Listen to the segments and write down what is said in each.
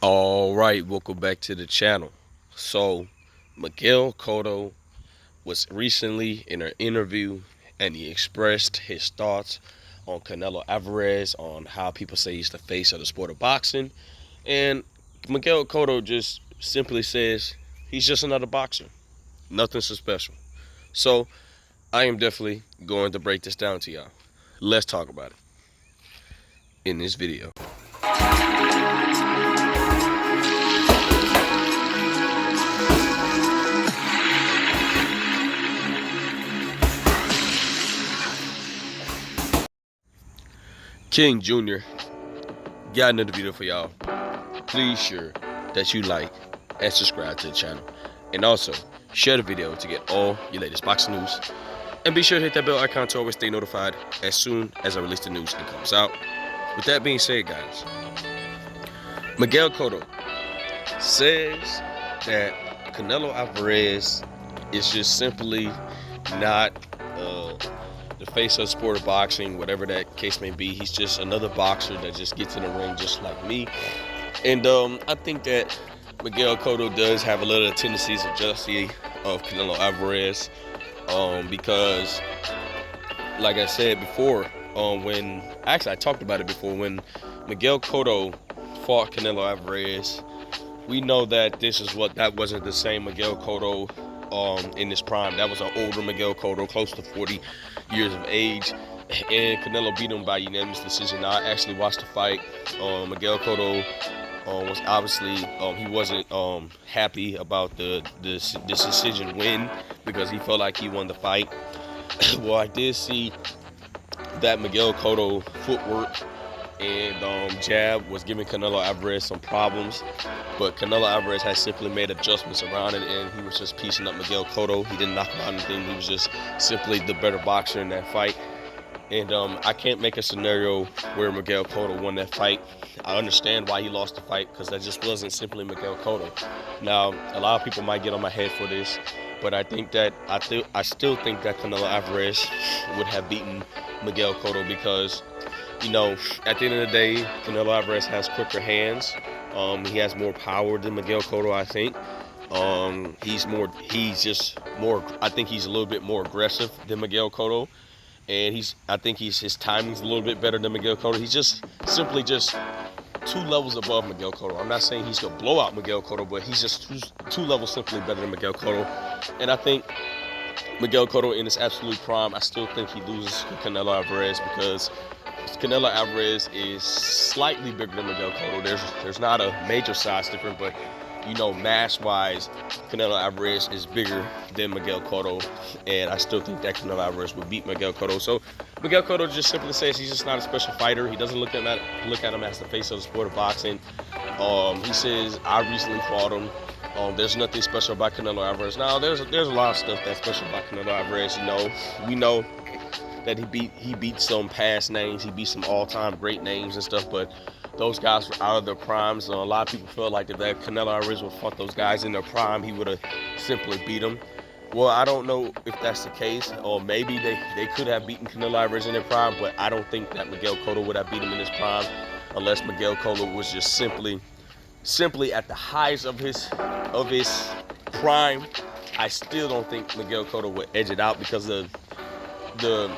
All right, welcome back to the channel. So, Miguel Cotto was recently in an interview and he expressed his thoughts on Canelo Alvarez, on how people say he's the face of the sport of boxing. And Miguel Cotto just simply says he's just another boxer, nothing so special. So, I am definitely going to break this down to y'all. Let's talk about it in this video. King Jr. got another video for y'all. Please sure that you like and subscribe to the channel. And also, share the video to get all your latest boxing news. And be sure to hit that bell icon to always stay notified as soon as I release the news and comes out. With that being said, guys, Miguel Cotto says that Canelo Alvarez is just simply not the face of the sport of boxing, whatever that case may be. He's just another boxer that just gets in the ring just like me. And I think that Miguel Cotto does have a little tendencies of jealousy of Canelo Alvarez, because, like I said before, when actually I talked about it before, when Miguel Cotto fought Canelo Alvarez, we know that that wasn't the same Miguel Cotto in his prime. That was an older Miguel Cotto, close to 40 years of age, and Canelo beat him by unanimous decision. Now, I actually watched the fight. Miguel Cotto was obviously he wasn't happy about this decision win because he felt like he won the fight. Well, I did see that Miguel Cotto footwork and jab was giving Canelo Alvarez some problems, but Canelo Alvarez has simply made adjustments around it, and he was just piecing up Miguel Cotto. He didn't knock him out anything. He was just simply the better boxer in that fight. And I can't make a scenario where Miguel Cotto won that fight. I understand why he lost the fight, because that just wasn't simply Miguel Cotto. Now, a lot of people might get on my head for this, but I still think that Canelo Alvarez would have beaten Miguel Cotto because, at the end of the day, Canelo Alvarez has quicker hands. He has more power than Miguel Cotto, I think. I think he's a little bit more aggressive than Miguel Cotto. And I think his timing's a little bit better than Miguel Cotto. He's just simply just 2 levels above Miguel Cotto. I'm not saying he's gonna blow out Miguel Cotto, but he's just two levels simply better than Miguel Cotto. And I think Miguel Cotto in his absolute prime, I still think he loses to Canelo Alvarez because Canelo Alvarez is slightly bigger than Miguel Cotto. There's not a major size difference, but mass-wise, Canelo Alvarez is bigger than Miguel Cotto, and I still think that Canelo Alvarez would beat Miguel Cotto. So Miguel Cotto just simply says he's just not a special fighter. He doesn't look at him as the face of the sport of boxing. He says, I recently fought him. There's nothing special about Canelo Alvarez. Now, there's a lot of stuff that's special about Canelo Alvarez. We know that he beat some past names. He beat some all-time great names and stuff, but those guys were out of their primes. A lot of people felt like if that Canelo Alvarez would fought those guys in their prime, he would have simply beat them. Well, I don't know if that's the case, or maybe they could have beaten Canelo Alvarez in their prime, but I don't think that Miguel Cotto would have beat him in his prime unless Miguel Cotto was just simply at the highs of his prime. I still don't think Miguel Cotto would edge it out because of the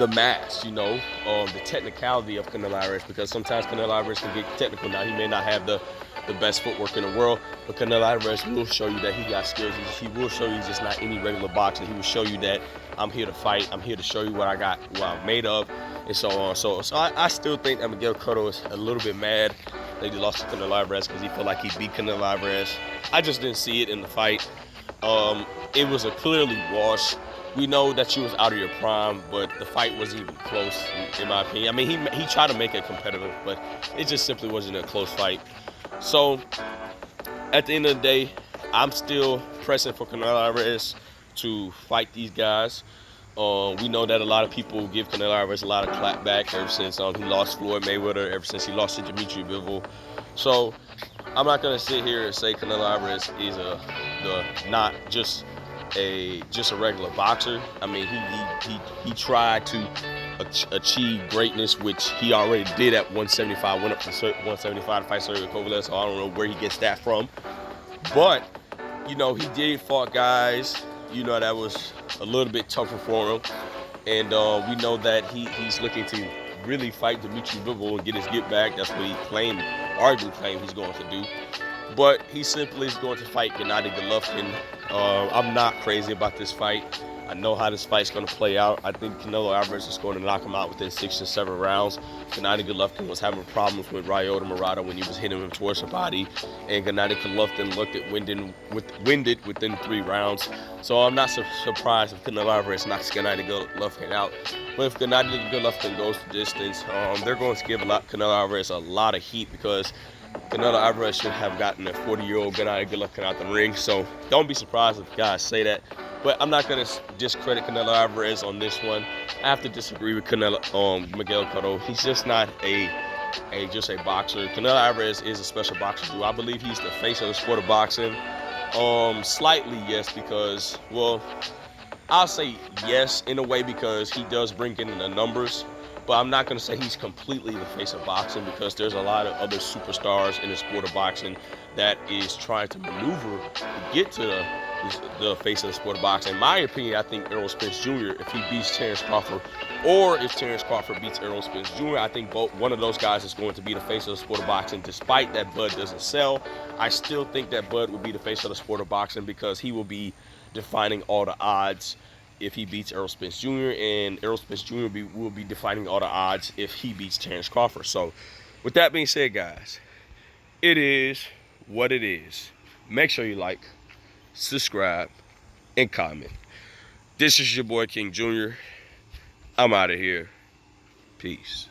mass, the technicality of Canelo Alvarez, because sometimes Canelo Alvarez can get technical. Now, he may not have the best footwork in the world, but Canelo Alvarez will show you that he got skills. He will show you he's just not any regular boxer. He will show you that I'm here to fight. I'm here to show you what I got, what I'm made of, and so on. So I still think that Miguel Cotto is a little bit mad that he lost to Canelo Alvarez because he felt like he beat Canelo Alvarez. I just didn't see it in the fight. It was a clearly wash. We know that you was out of your prime, but the fight wasn't even close, in my opinion. I mean, he tried to make it competitive, but it just simply wasn't a close fight. So, at the end of the day, I'm still pressing for Canelo Alvarez to fight these guys. We know that a lot of people give Canelo Alvarez a lot of clapback ever since he lost Floyd Mayweather, ever since he lost to Dimitri Bivol. So, I'm not going to sit here and say Canelo Alvarez is not just a regular boxer. I mean, he tried to achieve greatness, which he already did at 175. Went up to 175 to fight Sergio Kovalev, so I don't know where he gets that from. But, you know, he did fought guys, you know, that was a little bit tougher for him. And we know that he's looking to really fight Dimitri Bivol and get his get back. That's what he arguably claimed he's going to do. But he simply is going to fight Gennady Golovkin. I'm not crazy about this fight. I know how this fight's going to play out. I think Canelo Alvarez is going to knock him out within 6 to 7 rounds. Gennady Golovkin was having problems with Ryota Murata when he was hitting him towards the body. And Gennady Golovkin looked at winded within 3 rounds. So I'm not surprised if Canelo Alvarez knocks Gennady Golovkin out. But if Gennady Golovkin goes the distance, they're going to give Canelo Alvarez a lot of heat, because Canelo Alvarez should have gotten a 40-year-old Gennady Golovkin out the ring. So don't be surprised if guys say that. But I'm not going to discredit Canelo Alvarez on this one. I have to disagree with Miguel Cotto. He's just not just a boxer. Canelo Alvarez is a special boxer too. I believe he's the face of the sport of boxing. Slightly yes, because, well, I'll say yes in a way, because he does bring in the numbers. But I'm not going to say he's completely the face of boxing, because there's a lot of other superstars in the sport of boxing that is trying to maneuver to get to the face of the sport of boxing. In my opinion, I think Errol Spence Jr., if he beats Terrence Crawford, or if Terrence Crawford beats Errol Spence Jr., I think one of those guys is going to be the face of the sport of boxing. Despite that Bud doesn't sell, I still think that Bud will be the face of the sport of boxing, because he will be defining all the odds if he beats Errol Spence Jr., and Errol Spence Jr. will be defining all the odds if he beats Terrence Crawford. So with that being said, guys, it is what it is. Make sure you like, subscribe, and comment. This is your boy King Jr. I'm out of here. Peace.